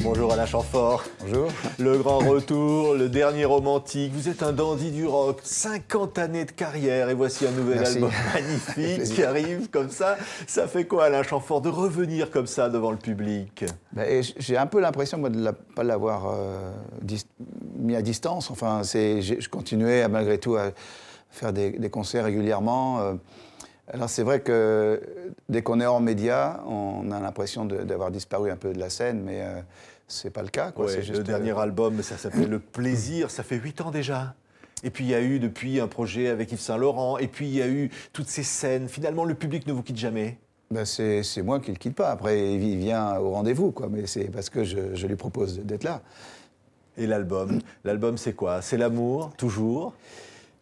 Bonjour Alain Chamfort. Bonjour. Le grand retour, le dernier romantique. Vous êtes un dandy du rock, 50 années de carrière et voici un nouvel album magnifique qui arrive comme ça. Ça fait quoi Alain Chamfort de revenir comme ça devant le public? J'ai un peu l'impression de ne pas l'avoir mis à distance. Enfin, je continuais malgré tout à faire des concerts régulièrement. Alors c'est vrai que dès qu'on est hors média, on a l'impression d'avoir disparu un peu de la scène, mais c'est pas le cas, quoi. Ouais, le dernier album, ça s'appelle Le Plaisir, ça fait 8 ans déjà. Et puis il y a eu depuis un projet avec Yves Saint Laurent, et puis il y a eu toutes ces scènes. Finalement, le public ne vous quitte jamais. C'est moi qui le quitte pas. Après, il vient au rendez-vous, quoi. Mais c'est parce que je lui propose d'être là. Et l'album c'est quoi? C'est l'amour, toujours?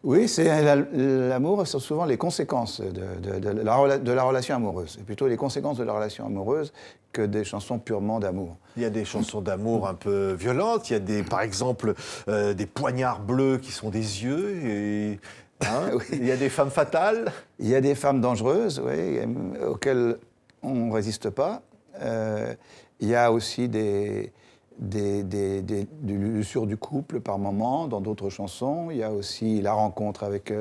Oui, c'est l'amour, c'est souvent les conséquences de la relation amoureuse. C'est plutôt les conséquences de la relation amoureuse que des chansons purement d'amour. Il y a des chansons d'amour un peu violentes. Il y a par exemple des poignards bleus qui sont des yeux. Et, hein, oui. Il y a des femmes fatales. Il y a des femmes dangereuses, oui, auxquelles on ne résiste pas. Il y a aussi des l'usure du couple par moment, dans d'autres chansons. Il y a aussi la rencontre avec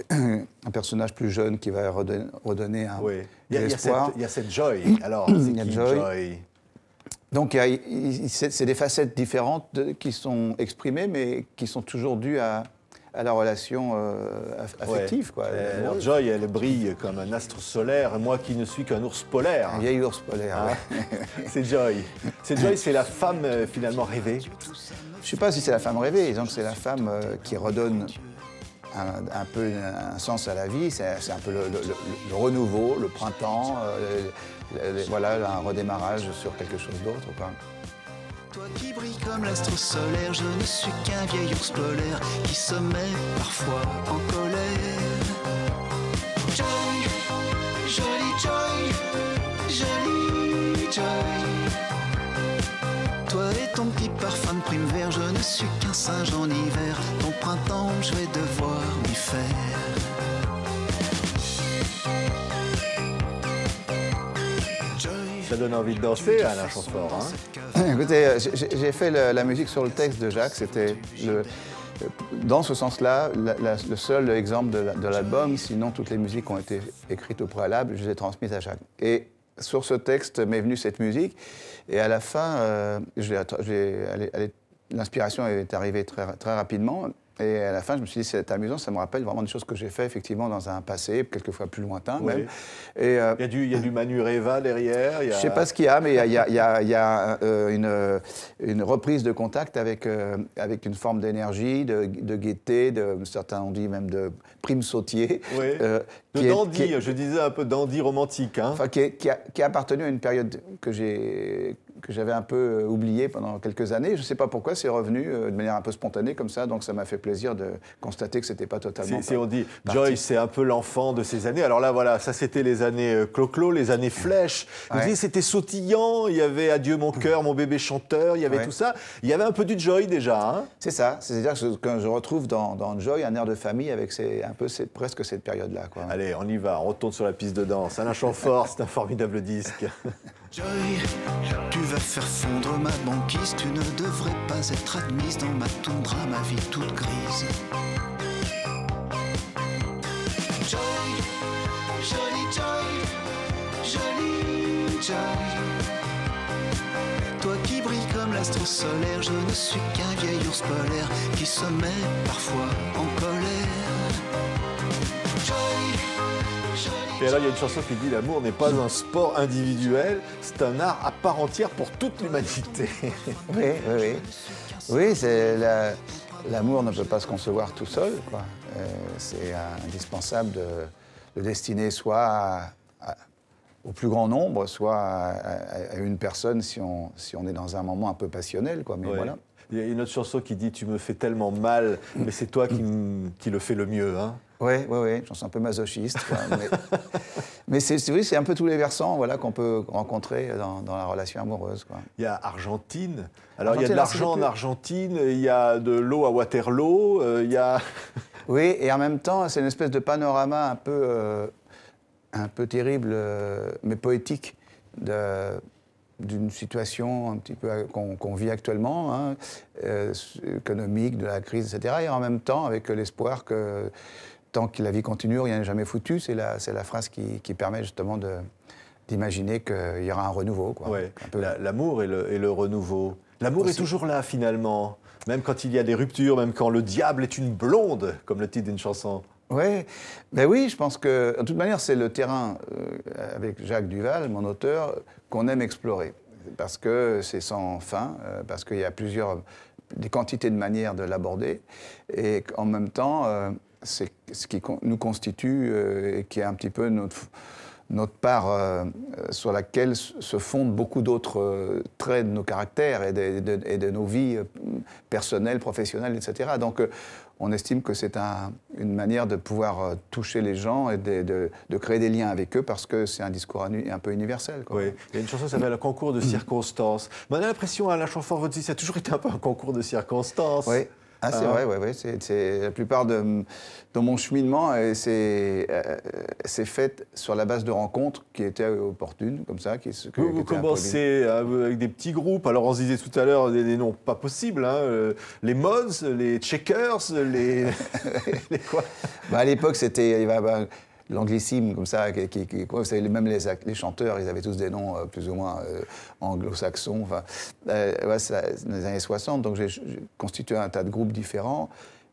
un personnage plus jeune qui va redonner un espoir. Il y a cette Joy. Alors, c'est qui Joy? Donc, c'est des facettes différentes qui sont exprimées, mais qui sont toujours dues à la relation affective. Ouais. Quoi. Alors Joy, elle brille comme un astre solaire, moi qui ne suis qu'un ours polaire. Un vieil ours polaire, hein. C'est Joy. C'est la femme finalement rêvée. Je ne sais pas si c'est la femme rêvée, disons que c'est la femme qui redonne un peu un sens à la vie. C'est un peu le renouveau, le printemps, voilà, un redémarrage sur quelque chose d'autre. Toi qui brilles comme l'astre solaire, je ne suis qu'un vieil ours polaire qui se met parfois en colère. Joy, jolie Joy, jolie Joy. Toi et ton petit parfum de prime vert, je ne suis qu'un singe en hiver. Ton printemps, je vais devoir m'y faire. Ça donne envie de danser, Alain Chamfort, hein? Écoutez, j'ai fait la musique sur le texte de Jacques. C'était dans ce sens-là le seul exemple de l'album. Sinon, toutes les musiques ont été écrites au préalable. Je les ai transmises à Jacques. Et sur ce texte m'est venue cette musique. Et à la fin, l'inspiration est arrivée très rapidement. Et à la fin, je me suis dit, c'est amusant, ça me rappelle vraiment des choses que j'ai fait effectivement dans un passé, quelquefois plus lointain même. Et, il y a du Manu Reva derrière. Je ne sais pas ce qu'il y a, mais il y a une reprise de contact avec une forme d'énergie, de gaieté, certains ont dit même de prime sautier. Oui. De dandy, je disais un peu dandy romantique. Hein. Enfin, qui a appartenu à une période que j'avais un peu oublié pendant quelques années. Je ne sais pas pourquoi, c'est revenu de manière un peu spontanée comme ça, donc ça m'a fait plaisir de constater que ce n'était pas totalement on dit, Joy, c'est un peu l'enfant de ces années. Alors là, voilà, ça c'était les années Clo-Clo, les années Flèche. Vous disiez, c'était sautillant, il y avait Adieu mon cœur, mon bébé chanteur, il y avait tout ça. Il y avait un peu du Joy déjà. Hein. C'est ça, c'est-à-dire que quand je retrouve dans Joy un air de famille avec presque cette période-là. Allez, on y va, on retourne sur la piste de danse. Alain Chamfort, c'est un formidable disque. Joy, tu vas faire fondre ma banquise, tu ne devrais pas être admise dans ma toundra, ma vie toute grise. Joy, jolie Joy, jolie Joy. Toi qui brilles comme l'astre solaire, je ne suis qu'un vieil ours polaire qui se met parfois en colère. Et alors, il y a une chanson qui dit « L'amour n'est pas un sport individuel, c'est un art à part entière pour toute l'humanité. » Oui, l'amour ne peut pas se concevoir tout seul, quoi. C'est indispensable de destiner soit au plus grand nombre, soit à une personne si on est dans un moment un peu passionnel, quoi. Mais voilà. Il y a une autre chanson qui dit « Tu me fais tellement mal, mais c'est toi qui le fais le mieux. Hein. » Oui, j'en suis un peu masochiste. Quoi, mais c'est un peu tous les versants qu'on peut rencontrer dans la relation amoureuse. Quoi. Il y a Argentine. Alors, il y a de l'argent en Argentine, il y a de l'eau à Waterloo, il y a... Oui, et en même temps, c'est une espèce de panorama un peu terrible, mais poétique, d'une situation un petit peu qu'on vit actuellement, hein, économique, de la crise, etc. Et en même temps, avec l'espoir que tant que la vie continue, rien n'est jamais foutu. C'est la phrase qui permet justement d'imaginer qu'il y aura un renouveau. Ouais. L'amour et le renouveau. L'amour est toujours là, finalement. Même quand il y a des ruptures, même quand le diable est une blonde, comme le titre d'une chanson. Ouais. Ben oui, je pense que, de toute manière, c'est le terrain, avec Jacques Duvall, mon auteur, qu'on aime explorer. Parce que c'est sans fin, parce qu'il y a des quantités de manières de l'aborder. Et en même temps, c'est ce qui nous constitue et qui est un petit peu notre part sur laquelle se fondent beaucoup d'autres traits de nos caractères et de nos vies personnelles, professionnelles, etc. Donc, on estime que c'est une manière de pouvoir toucher les gens et de créer des liens avec eux parce que c'est un discours un peu universel. Quoi. Oui, il y a une chanson qui s'appelle « Un concours de circonstances ». On a l'impression, Alain Chamfort, votre vie, ça a toujours été un peu un concours de circonstances. Oui. Ah, c'est vrai, ouais. C'est la plupart de mon cheminement, c'est fait sur la base de rencontres qui étaient opportunes, comme ça. Vous commencez avec des petits groupes, alors on se disait tout à l'heure des noms pas possibles, hein, les Mods, les Checkers, les quoi À l'époque, c'était l'anglicisme, comme ça, vous savez, même les chanteurs, ils avaient tous des noms plus ou moins anglo-saxons. Enfin, c'est dans les années 60, donc j'ai constitué un tas de groupes différents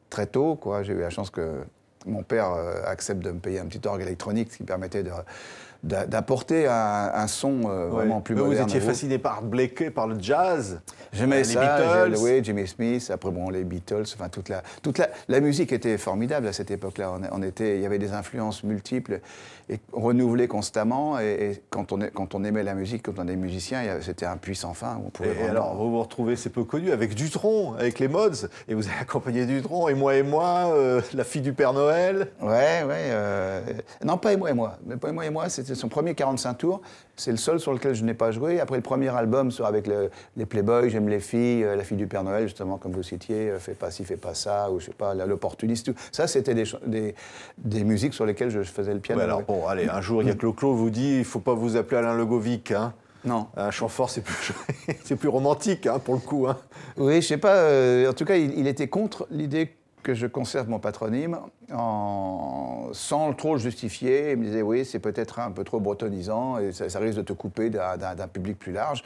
très tôt, quoi. J'ai eu la chance que mon père accepte de me payer un petit orgue électronique, ce qui permettait d'apporter un son vraiment plus moderne. Vous étiez fasciné par Blake, par le jazz. J'aimais ça, Beatles. Oui, Jimmy Smith, après les Beatles, enfin toute la musique était formidable à cette époque-là. Il y avait des influences multiples et renouvelées constamment. Et quand on aimait la musique, quand on est musicien, c'était un puits sans fin. Et alors, vous vous retrouvez, c'est peu connu, avec Dutronc, avec les Mods, et vous avez accompagné Dutronc, et moi, la fille du Père Noël. Ouais. Non, pas et moi. Mais pas et moi, c'était son premier 45 tours. C'est le seul sur lequel je n'ai pas joué. Après le premier album, avec les Playboys, J'aime les filles, La fille du Père Noël, justement, comme vous citiez, Fais pas ci, fais pas ça, ou je sais pas, L'opportuniste, tout. Ça, c'était des musiques sur lesquelles je faisais le piano. Ouais, alors bon, allez, un jour, il y a Clo-Clo vous dit, il ne faut pas vous appeler Alain Legovic, hein. Non. Un Chamfort, c'est plus romantique, hein, pour le coup. Hein. Oui, je sais pas. En tout cas, il était contre l'idée que je conserve mon patronyme sans trop le justifier. Il me disait, oui, c'est peut-être un peu trop bretonnisant et ça risque de te couper d'un public plus large.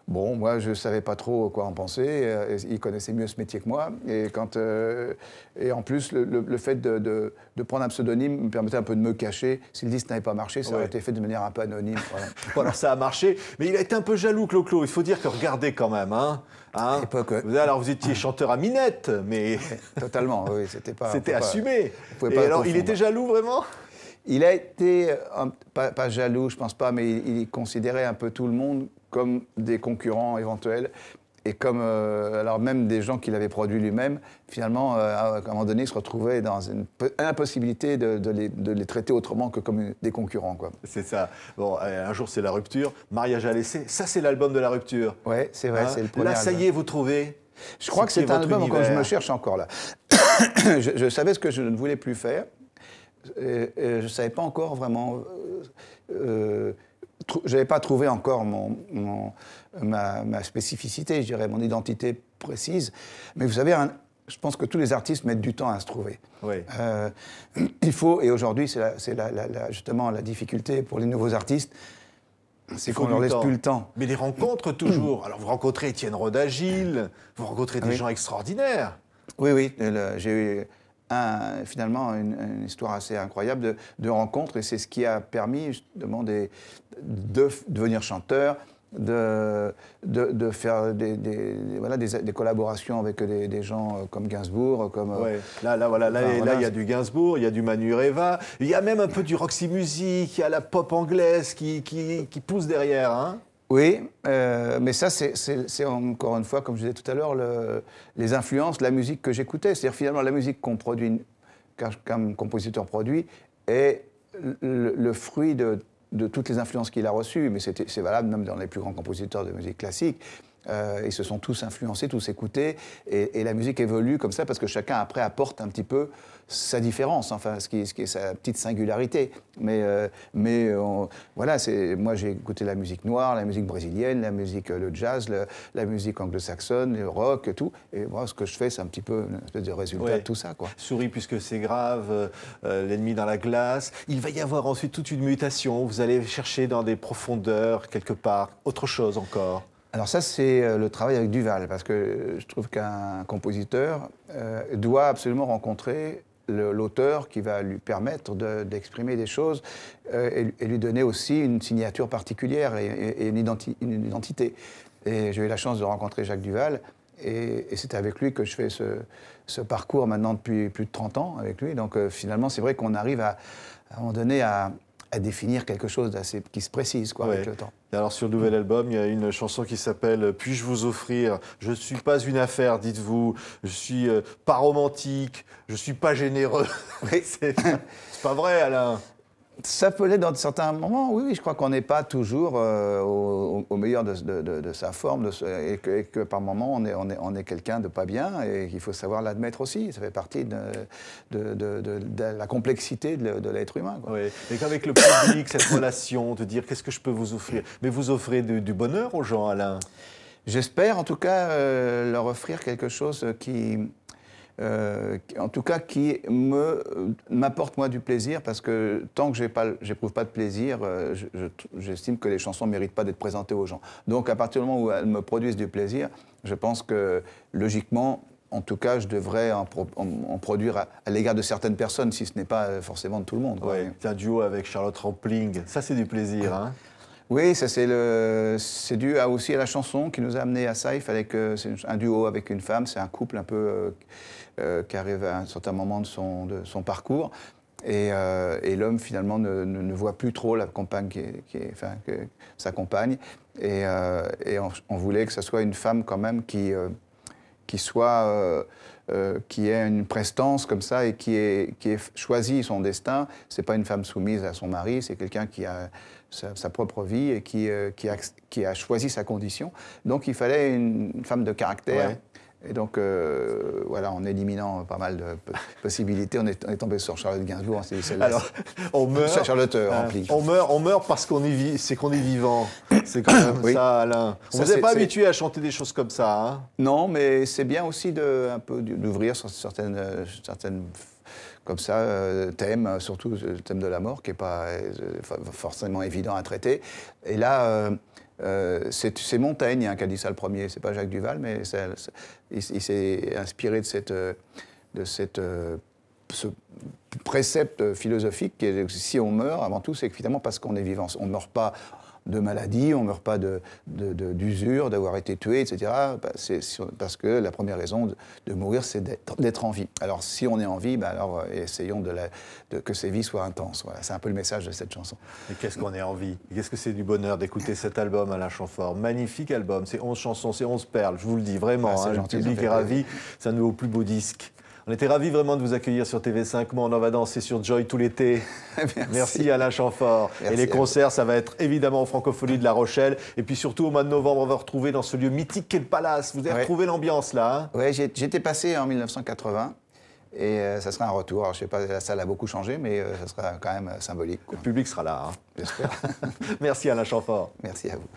Bon, moi, je ne savais pas trop quoi en penser. Il connaissait mieux ce métier que moi. Et en plus, le fait de prendre un pseudonyme me permettait un peu de me cacher. Si le disque n'avait pas marché, ça aurait été fait de manière un peu anonyme. Voilà. Bon, alors, ça a marché. Mais il a été un peu jaloux, Clo-Clo. Il faut dire que regardez quand même. Hein, à l'époque, alors, vous étiez chanteur à Minette, mais... Totalement, oui. C'était assumé. Et alors, il était jaloux, vraiment ? Il a été, pas jaloux, je ne pense pas, mais il considérait un peu tout le monde comme des concurrents éventuels, et comme, alors même des gens qu'il avait produits lui-même, finalement, à un moment donné, il se retrouvait dans une impossibilité de les traiter autrement que comme des concurrents, quoi. C'est ça. Bon, un jour, c'est la rupture. Mariage à l'essai, ça, c'est l'album de la rupture. Oui, c'est vrai, c'est le premier album. Là, ça y est, vous trouvez. Je crois que c'est un album quand je me cherche encore, là. je savais ce que je ne voulais plus faire. Je ne savais pas encore vraiment... je n'avais pas trouvé encore ma spécificité, je dirais, mon identité précise. Mais vous savez, je pense que tous les artistes mettent du temps à se trouver. Oui. Il faut, et aujourd'hui, c'est justement la difficulté pour les nouveaux artistes, c'est qu'on ne leur laisse plus le temps. Mais les rencontres, toujours. Alors, vous rencontrez Étienne Roda-Gil, vous rencontrez des gens extraordinaires. Oui, j'ai eu... finalement une histoire assez incroyable de rencontres, et c'est ce qui a permis justement de devenir chanteur, de faire des collaborations avec des gens comme Gainsbourg. Ouais. Là, il y a du Gainsbourg, il y a du Manu Reva, il y a même un peu du Roxy Music, il y a la pop anglaise qui pousse derrière. Hein. Oui, mais ça, c'est encore une fois, comme je disais tout à l'heure, les influences, la musique que j'écoutais. C'est-à-dire, finalement, la musique qu'on produit, qu'un compositeur produit, est le fruit de toutes les influences qu'il a reçues. Mais c'est valable même dans les plus grands compositeurs de musique classique. Ils se sont tous influencés, tous écoutés, et la musique évolue comme ça parce que chacun après apporte un petit peu sa différence, enfin ce qui est sa petite singularité. Voilà, moi j'ai écouté la musique noire, la musique brésilienne, la musique, le jazz, la musique anglo-saxonne, le rock, tout. Et moi ce que je fais, c'est un petit peu une espèce de résultat de tout ça, quoi. Souris puisque c'est grave, l'ennemi dans la glace. Il va y avoir ensuite toute une mutation. Vous allez chercher dans des profondeurs quelque part, autre chose encore. Alors ça, c'est le travail avec Duval, parce que je trouve qu'un compositeur doit absolument rencontrer l'auteur qui va lui permettre d'exprimer des choses et lui donner aussi une signature particulière et une identité. Et j'ai eu la chance de rencontrer Jacques Duval, et c'est avec lui que je fais ce parcours maintenant depuis plus de 30 ans avec lui. Donc finalement, c'est vrai qu'on arrive à un moment donné à définir quelque chose qui se précise, quoi, avec le temps. Et alors sur le nouvel album, il y a une chanson qui s'appelle « Puis-je vous offrir ?» Je ne suis pas une affaire, dites-vous. Je ne suis pas romantique. Je ne suis pas généreux. C'est pas vrai, Alain. Ça peut l'être dans certains moments, oui, je crois qu'on n'est pas toujours au meilleur de sa forme, et que par moments on est quelqu'un de pas bien, et qu'il faut savoir l'admettre aussi. Ça fait partie de la complexité de l'être humain, quoi. Oui, et qu'avec le public, cette relation, de dire qu'est-ce que je peux vous offrir. Mais vous offrez du bonheur aux gens, Alain. J'espère en tout cas leur offrir quelque chose en tout cas, qui m'apporte moi du plaisir, parce que tant que j'éprouve pas de plaisir, j'estime que les chansons ne méritent pas d'être présentées aux gens. Donc à partir du moment où elles me produisent du plaisir, je pense que logiquement, en tout cas, je devrais en produire à l'égard de certaines personnes, si ce n'est pas forcément de tout le monde. Ouais, c'est un duo avec Charlotte Rampling, ça c'est du plaisir, hein. Oui, ça c'est dû aussi à la chanson qui nous a amené à ça. Il fallait que c'est un duo avec une femme, c'est un couple un peu qui arrive à un certain moment de son parcours, et l'homme finalement ne voit plus trop la compagne sa compagne, et on voulait que ce soit une femme quand même qui ait une prestance comme ça et qui ait choisi son destin. C'est pas une femme soumise à son mari, c'est quelqu'un qui a sa propre vie et qui a choisi sa condition. Donc il fallait une femme de caractère. Ouais. Et donc, voilà, en éliminant pas mal de possibilités, on est tombé sur Charlotte Gainsbourg. C'est celle-là. Alors, on meurt. Charlotte Rampling. On meurt parce qu'on est vivant. C'est quand même ça, Alain. On ne vous est pas habitué à chanter des choses comme ça, hein? Non, mais c'est bien aussi d'ouvrir sur certaines comme ça, thèmes, surtout le thème de la mort, qui n'est pas forcément évident à traiter. Et là, c'est Montaigne qui a dit ça le premier, c'est pas Jacques Duval, mais il s'est inspiré de ce précepte philosophique qui est si on meurt, avant tout, c'est évidemment parce qu'on est vivant. On ne meurt pas de maladie, on ne meurt pas d'usure, d'avoir été tué, etc. Parce que la première raison de mourir, c'est d'être en vie. Alors, si on est en vie, alors essayons que ces vies soient intenses. Voilà, c'est un peu le message de cette chanson. Et qu'est-ce qu'on est en vie? Qu'est-ce que c'est du bonheur d'écouter cet album, Alain Chamfort? Magnifique album, c'est 11 chansons, c'est 11 perles, je vous le dis, vraiment. Ah, gentil, le public est ravi, c'est un de vos plus beaux disques. On était ravis vraiment de vous accueillir sur TV5 Monde. On va danser sur Joy tout l'été. Merci Alain Chamfort. Merci. Et les concerts, ça va être évidemment au Francophonie de La Rochelle. Et puis surtout au mois de novembre, on va retrouver dans ce lieu mythique qu'est le Palace. Vous avez retrouvé l'ambiance là, hein? Oui, j'étais passé en 1980. Et ça sera un retour. Alors, je ne sais pas, la salle a beaucoup changé, mais ça sera quand même symbolique, quoi. Le public sera là, hein. J'espère. Merci Alain Chamfort. Merci à vous.